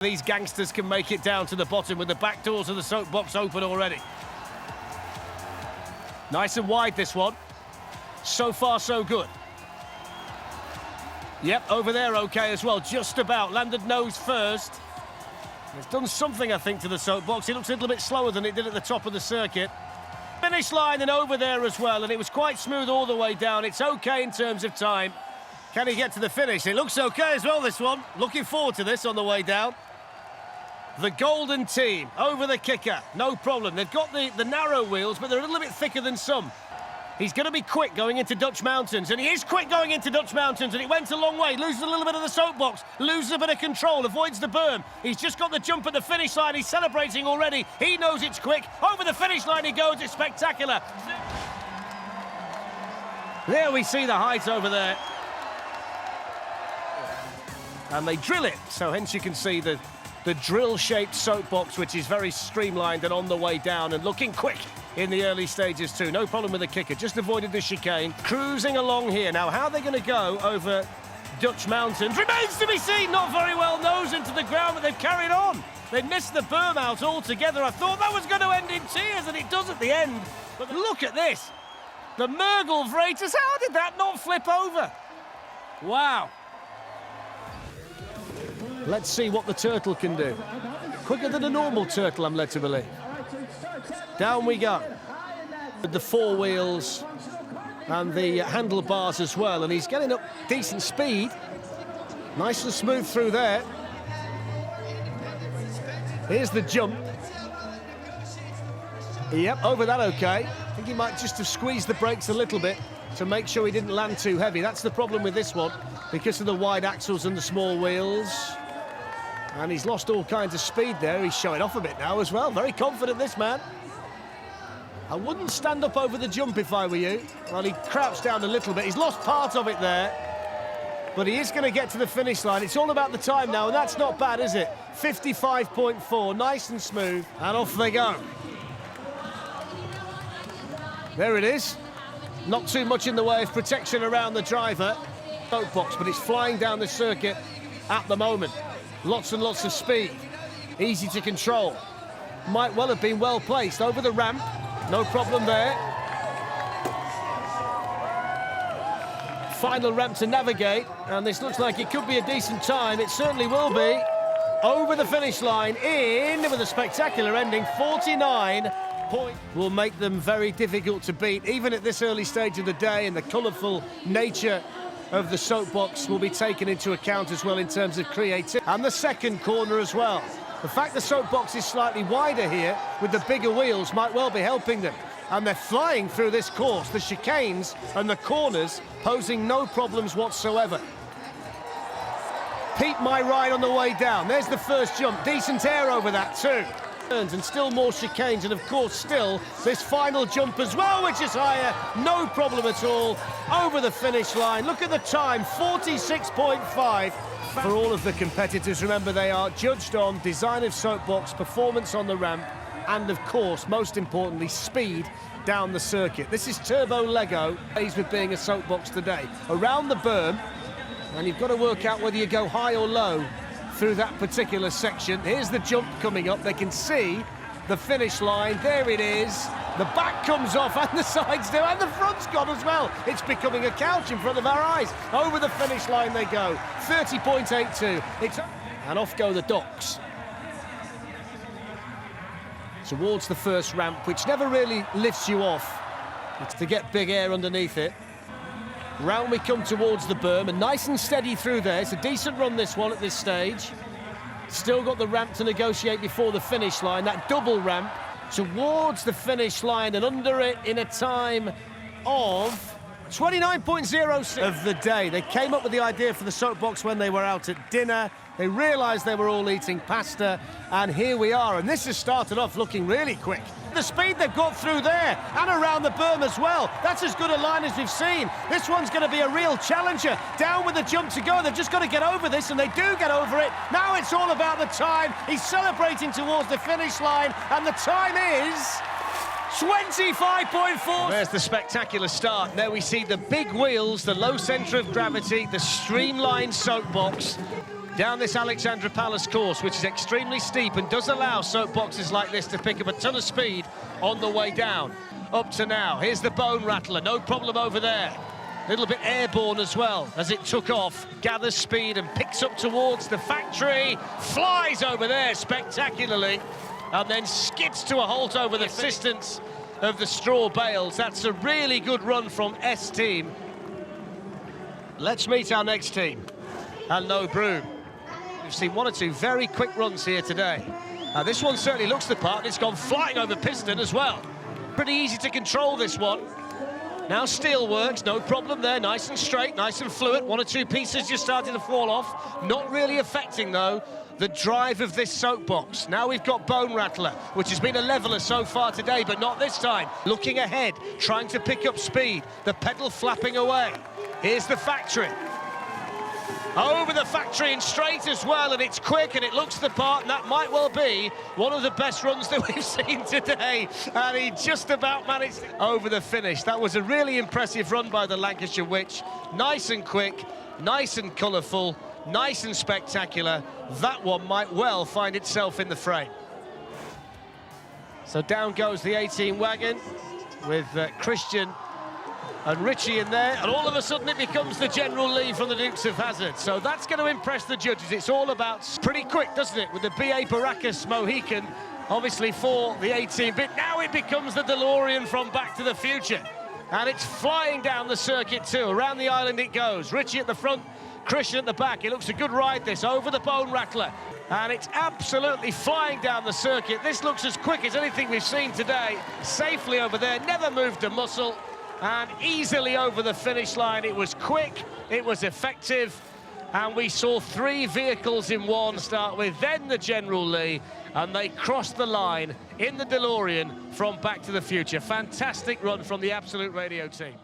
These gangsters can make it down to the bottom with the back doors of the soapbox open already. Nice and wide, this one. So far, so good. Yep, over there okay as well, just about. Landed nose first. It's done something, I think, to the soapbox. It looks a little bit slower than it did at the top of the circuit. Finish line and over there as well, and it was quite smooth all the way down. It's okay in terms of time. Can he get to the finish? It looks okay as well, this one. Looking forward to this on the way down. The GOUDEN team over the kicker, no problem. They've got the narrow wheels, but they're a little bit thicker than some. He's going to be quick going into Dutch Mountains, and he is quick going into Dutch Mountains, and it went a long way. Loses a little bit of the soapbox, loses a bit of control, avoids the berm. He's just got the jump at the finish line. He's celebrating already. He knows it's quick. Over the finish line he goes. It's spectacular. There we see the height over there. And they drill it, so hence you can see the drill-shaped soapbox, which is very streamlined and on the way down and looking quick in the early stages too. No problem with the kicker, just avoided the chicane. Cruising along here. Now, how are they going to go over Dutch Mountains remains to be seen. Not very well nose into the ground, but they've carried on. They missed the berm out altogether. I thought that was going to end in tears, and it does at the end. But look at this. The MERGELVRETERS, how did that not flip over? Wow. Let's see what the turtle can do. Quicker than a normal turtle, I'm led to believe. Down we go. With the four wheels and the handlebars as well, and he's getting up decent speed. Nice and smooth through there. Here's the jump. Yep, over that okay. I think he might just have squeezed the brakes a little bit to make sure he didn't land too heavy. That's the problem with this one, because of the wide axles and the small wheels. And he's lost all kinds of speed there. He's showing off a bit now as well. Very confident, this man. I wouldn't stand up over the jump if I were you. Well, he crouched down a little bit. He's lost part of it there. But he is going to get to the finish line. It's all about the time now, and that's not bad, is it? 55.4, nice and smooth. And off they go. There it is. Not too much in the way of protection around the driver. Soapbox, but it's flying down the circuit at the moment. Lots and lots of speed. Easy to control. Might well have been well placed over the ramp. No problem there. Final ramp to navigate, and this looks like it could be a decent time. It certainly will be. Over the finish line, in with a spectacular ending. 49 points will make them very difficult to beat, even at this early stage of the day, and the colourful nature of the soapbox will be taken into account as well in terms of creativity. And the second corner as well. The fact the soapbox is slightly wider here with the bigger wheels might well be helping them. And they're flying through this course, the chicanes and the corners posing no problems whatsoever. PEEP my ride on the way down. There's the first jump. Decent air over that too. And still more chicanes, and of course still this final jump as well, which is higher. No problem at all. Over the finish line. Look at the time, 46.5. For all of the competitors, remember, they are judged on design of soapbox, performance on the ramp, and of course, most importantly, speed down the circuit. This is Turbo Lego, plays with being a soapbox today. Around the berm, and you've got to work out whether you go high or low through that particular section. Here's the jump coming up. They can see the finish line. There it is. The back comes off and the sides do, and the front's gone as well. It's becoming a couch in front of our eyes. Over the finish line they go. 30.82. And off go the docks. Towards the first ramp, which never really lifts you off. It's to get big air underneath it. Round we come towards the berm, and nice and steady through there. It's a decent run, this one, at this stage. Still got the ramp to negotiate before the finish line. That double ramp towards the finish line, and under it in a time of 29.06 of the day. They came up with the idea for the soapbox when they were out at dinner. They realised they were all eating pasta, and here we are. And this has started off looking really quick. The speed they've got through there and around the berm as well. That's as good a line as we've seen. This one's going to be a real challenger. Down with the jump to go. They've just got to get over this, and they do get over it. Now it's all about the time. He's celebrating towards the finish line, and the time is 25.4. There's the spectacular start. There we see the big wheels, the low centre of gravity, the streamlined soapbox. down this Alexandra Palace course, which is extremely steep and does allow soapboxes like this to pick up a ton of speed on the way down. Up to now, here's the bone rattler, no problem over there. A little bit airborne as well as it took off, gathers speed and picks up towards the factory, flies over there spectacularly, and then skids to a halt over the assistance of the straw bales. That's a really good run from S team. Let's meet our next team. Hello, Broom. We've seen one or two very quick runs here today. This one certainly looks the part, and it's gone flying over piston as well. Pretty easy to control this one. Now steel works, no problem there, nice and straight, nice and fluid. One or two pieces just starting to fall off. Not really affecting, though, the drive of this soapbox. Now we've got Bone Rattler, which has been a leveller so far today, but not this time. Looking ahead, trying to pick up speed, the pedal flapping away. Here's the factory. Over the factory and straight as well, and it's quick and it looks the part, and that might well be one of the best runs that we've seen today, and he just about managed over the finish. That was a really impressive run by the Lancashire Witch. Nice and quick, nice and colourful, nice and spectacular. That one might well find itself in the frame. So down goes the 18 wagon with Christian and Richie in there, and all of a sudden it becomes the general lead from the Dukes of Hazzard. So that's going to impress the judges. It's all about pretty quick, doesn't it, with the BA Baracus Mohican, obviously for the 18-bit. Now it becomes the DeLorean from Back to the Future, and it's flying down the circuit too. Around the island it goes. Richie at the front, Christian at the back. It looks a good ride, this, over the Bone Rattler, and it's absolutely flying down the circuit. This looks as quick as anything we've seen today. Safely over there, never moved a muscle, and easily over the finish line. It was quick, it was effective, and we saw three vehicles in one to start with, then the General Lee, and they crossed the line in the DeLorean from Back to the Future. Fantastic run from the Absolute Radio team.